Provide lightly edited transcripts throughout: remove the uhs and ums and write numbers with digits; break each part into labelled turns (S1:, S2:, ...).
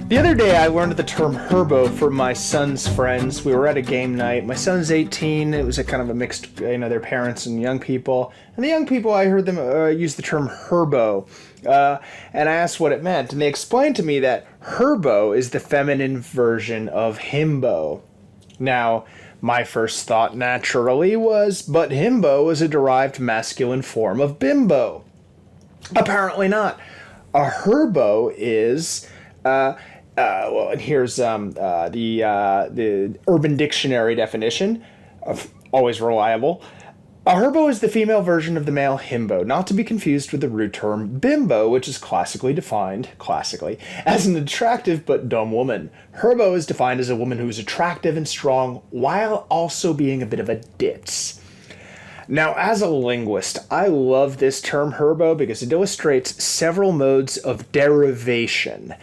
S1: The other day I learned the term Herbo from my son's friends. We were at a game night. My son's 18. It was a kind of a mixed, their parents and young people. And the young people, I heard them use the term Herbo. And I asked what it meant. And they explained to me that Herbo is the feminine version of Himbo. Now, my first thought naturally was, but Himbo is a derived masculine form of Bimbo. Apparently not. A Herbo is... and here's the Urban Dictionary definition, always reliable. A Herbo is the female version of the male Himbo, not to be confused with the root term Bimbo, which is classically defined, as an attractive but dumb woman. Herbo is defined as a woman who is attractive and strong, while also being a bit of a ditz. Now, as a linguist, I love this term Herbo because it illustrates several modes of derivation.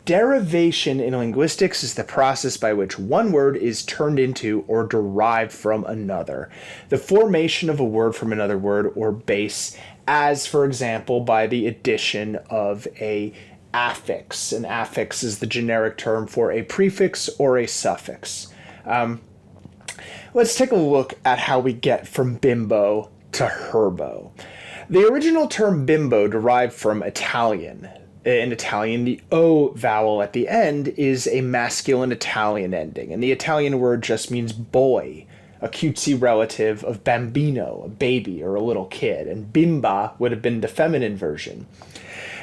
S1: Derivation in linguistics is the process by which one word is turned into or derived from another. The formation of a word from another word or base, as for example by the addition of a affix. An affix is the generic term for a prefix or a suffix. Let's take a look at how we get from Bimbo to Herbo. The original term Bimbo derived from Italian. In Italian, the O vowel at the end is a masculine Italian ending, and the Italian word just means boy, a cutesy relative of bambino, a baby or a little kid, and bimba would have been the feminine version.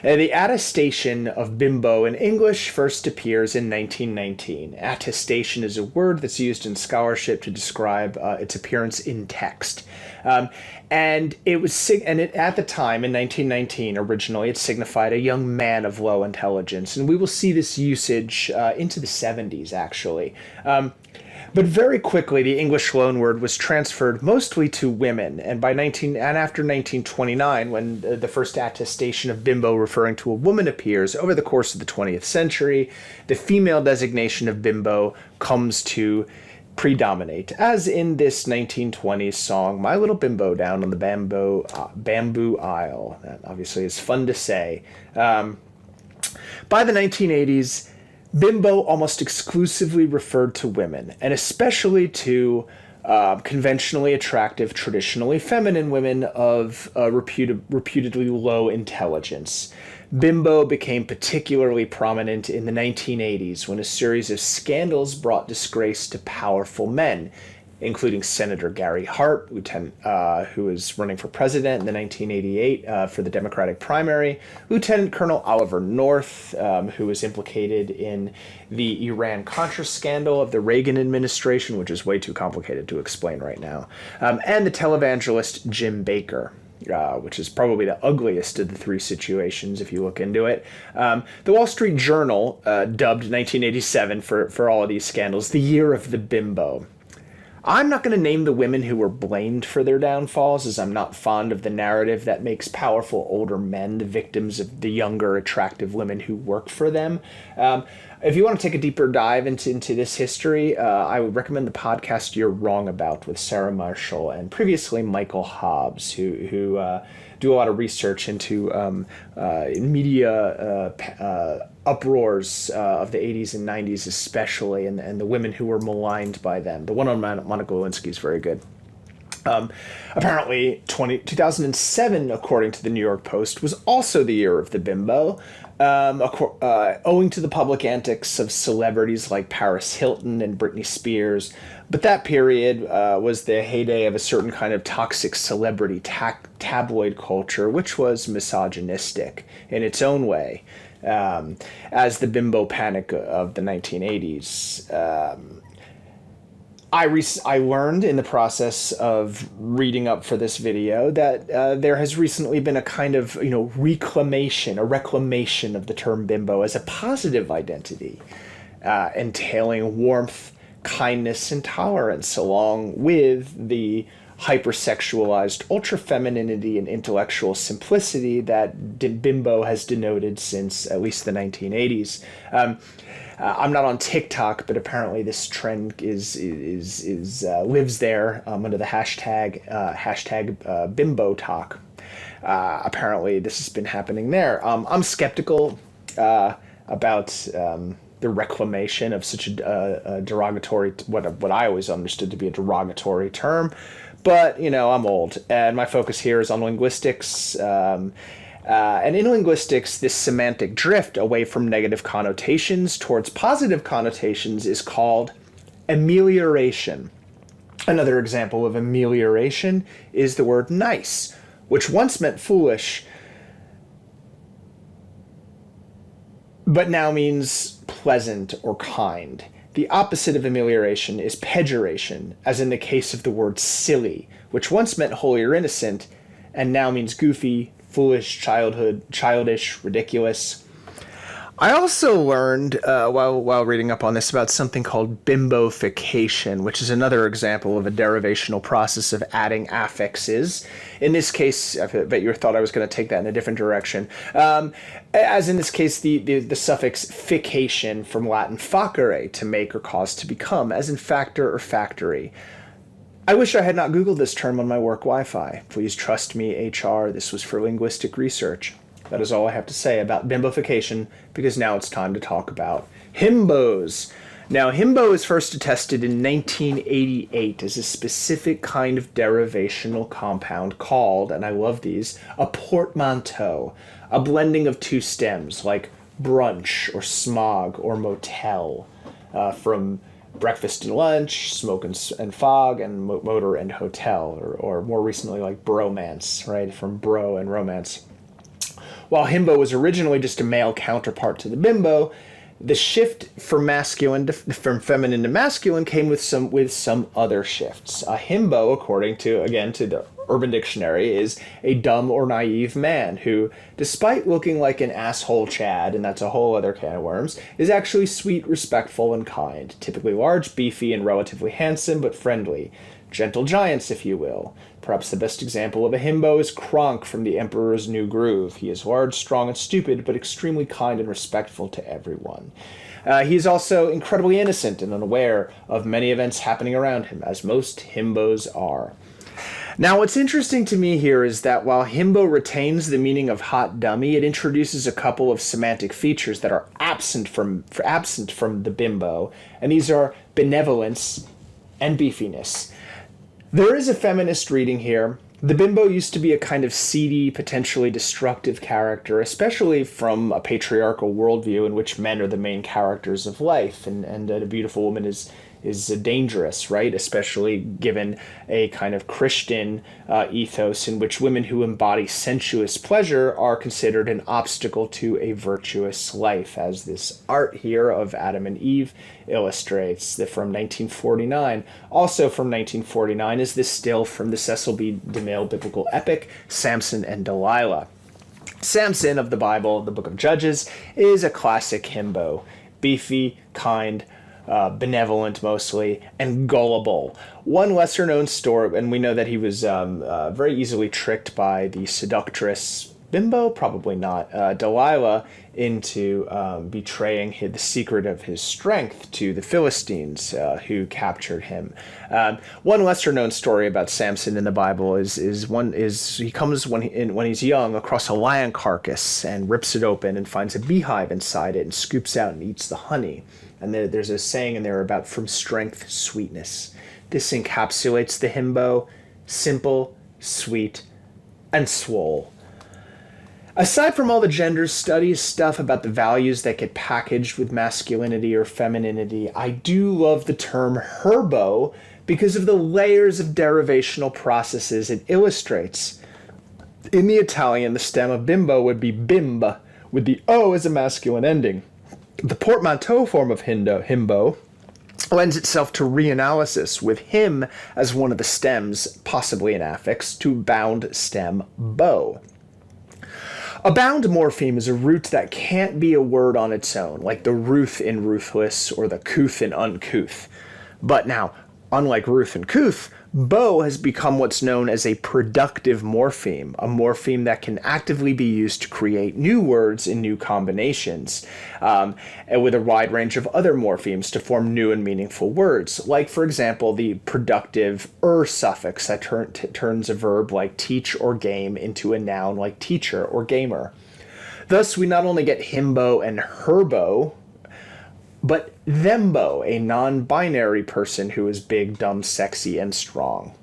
S1: The attestation of bimbo in English first appears in 1919. Attestation is a word that's used in scholarship to describe its appearance in text. And it was at the time in 1919 originally it signified a young man of low intelligence, and we will see this usage into the 70s actually. But very quickly, the English loanword was transferred mostly to women, and after 1929, when the first attestation of bimbo referring to a woman appears over the course of the 20th century, the female designation of bimbo comes to predominate, as in this 1920s song, My Little Bimbo Down on the Bamboo Isle. That obviously is fun to say. By the 1980s, bimbo almost exclusively referred to women, and especially to conventionally attractive, traditionally feminine women of reputedly low intelligence. Bimbo became particularly prominent in the 1980s when a series of scandals brought disgrace to powerful men, including Senator Gary Hart, who was running for president in the 1988 for the Democratic primary, Lieutenant Colonel Oliver North, who was implicated in the Iran-Contra scandal of the Reagan administration, which is way too complicated to explain right now, and the televangelist Jim Baker. Which is probably the ugliest of the three situations if you look into it. The Wall Street Journal dubbed 1987 for all of these scandals the year of the bimbo. I'm not going to name the women who were blamed for their downfalls, as I'm not fond of the narrative that makes powerful older men the victims of the younger, attractive women who worked for them. If you want to take a deeper dive into this history, I would recommend the podcast You're Wrong About with Sarah Marshall and previously Michael Hobbs, who do a lot of research into media uproars of the 80s and 90s especially, and the women who were maligned by them. The one on Monica Lewinsky is very good. Apparently, 2007, according to the New York Post, was also the year of the bimbo, owing to the public antics of celebrities like Paris Hilton and Britney Spears. But that period was the heyday of a certain kind of toxic celebrity tabloid culture, which was misogynistic in its own way, as the bimbo panic of the 1980s. I learned in the process of reading up for this video that there has recently been a kind of, reclamation of the term bimbo as a positive identity, entailing warmth, kindness, and tolerance, along with the hypersexualized ultra-femininity and intellectual simplicity that bimbo has denoted since at least the 1980s. I'm not on TikTok, but apparently this trend is lives there under the hashtag Bimbo Talk. Apparently this has been happening there. I'm skeptical. about the reclamation of such a derogatory, what I always understood to be a derogatory term. But, I'm old, and my focus here is on linguistics. And in linguistics, this semantic drift away from negative connotations towards positive connotations is called amelioration. Another example of amelioration is the word nice, which once meant foolish, but now means pleasant or kind. The opposite of amelioration is pejoration, as in the case of the word silly, which once meant holy or innocent, and now means goofy, foolish, childish, ridiculous. I also learned, while reading up on this, about something called bimbofication, which is another example of a derivational process of adding affixes. In this case, I bet you thought I was going to take that in a different direction. As in this case, the suffix fication from Latin facere, to make or cause to become, as in factor or factory. I wish I had not Googled this term on my work Wi-Fi. Please trust me, HR. This was for linguistic research. That is all I have to say about bimbofication, because now it's time to talk about himbos. Now, himbo is first attested in 1988 as a specific kind of derivational compound called, and I love these, a portmanteau, a blending of two stems like brunch or smog or motel, from breakfast and lunch, smoke and fog, and motor and hotel, or more recently like bromance, right, from bro and romance. While himbo was originally just a male counterpart to the bimbo, the shift from feminine to masculine came with some other shifts. A himbo, according to the Urban Dictionary, is a dumb or naive man who, despite looking like an asshole Chad, and that's a whole other can of worms, is actually sweet, respectful, and kind. Typically large, beefy, and relatively handsome, but friendly. Gentle giants, if you will. Perhaps the best example of a himbo is Kronk from The Emperor's New Groove. He is large, strong, and stupid, but extremely kind and respectful to everyone. He is also incredibly innocent and unaware of many events happening around him, as most himbos are. Now, what's interesting to me here is that while himbo retains the meaning of hot dummy, it introduces a couple of semantic features that are absent from the bimbo, and these are benevolence and beefiness. There is a feminist reading here. The bimbo used to be a kind of seedy, potentially destructive character, especially from a patriarchal worldview in which men are the main characters of life, and a beautiful woman is dangerous, right? Especially given a kind of Christian ethos in which women who embody sensuous pleasure are considered an obstacle to a virtuous life, as this art here of Adam and Eve illustrates. From 1949. Also from 1949 is this still from the Cecil B. DeMille biblical epic, Samson and Delilah. Samson of the Bible, the book of Judges, is a classic himbo. Beefy, kind, benevolent mostly, and gullible. One lesser-known story, and we know that he was very easily tricked by the seductress Bimbo, probably not, Delilah, into betraying the secret of his strength to the Philistines who captured him. One lesser-known story about Samson in the Bible is he comes when he's young across a lion carcass and rips it open and finds a beehive inside it and scoops out and eats the honey. And there's a saying in there about from strength, sweetness. This encapsulates the himbo: simple, sweet, and swole. Aside from all the gender studies stuff about the values that get packaged with masculinity or femininity, I do love the term herbo because of the layers of derivational processes it illustrates. In the Italian, the stem of bimbo would be bimba, with the O as a masculine ending. The portmanteau form of himbo lends itself to reanalysis, with him as one of the stems, possibly an affix, to bound stem bo. A bound morpheme is a root that can't be a word on its own, like the ruth in ruthless or the couth in uncouth. But now, unlike ruth and couth, bo has become what's known as a productive morpheme, a morpheme that can actively be used to create new words in new combinations, and with a wide range of other morphemes to form new and meaningful words, like, for example, the productive suffix that turns a verb like teach or game into a noun like teacher or gamer. Thus, we not only get himbo and herbo, but thembo, a non-binary person who is big, dumb, sexy, and strong.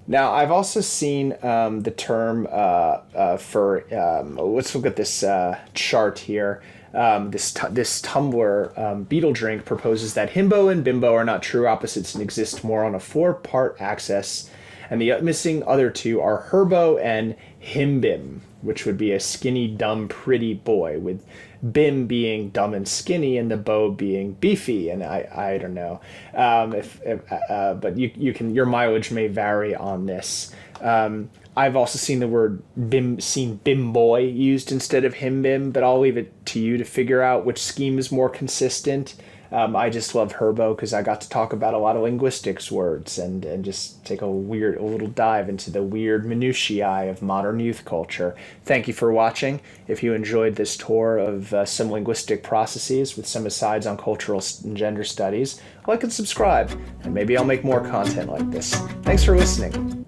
S1: Now, I've also seen the term for let's look at this chart here. This Tumblr Beetle Drink proposes that himbo and bimbo are not true opposites and exist more on a four-part axis, and the missing other two are herbo and himbim, which would be a skinny, dumb, pretty boy, with bim being dumb and skinny and the bow being beefy. And I don't know but your mileage may vary on this. I've also seen the word bim boy used instead of him bim, but I'll leave it to you to figure out which scheme is more consistent. I just love Herbo because I got to talk about a lot of linguistics words and just take a little dive into the weird minutiae of modern youth culture. Thank you for watching. If you enjoyed this tour of some linguistic processes with some asides on cultural and gender studies, like and subscribe, and maybe I'll make more content like this. Thanks for listening.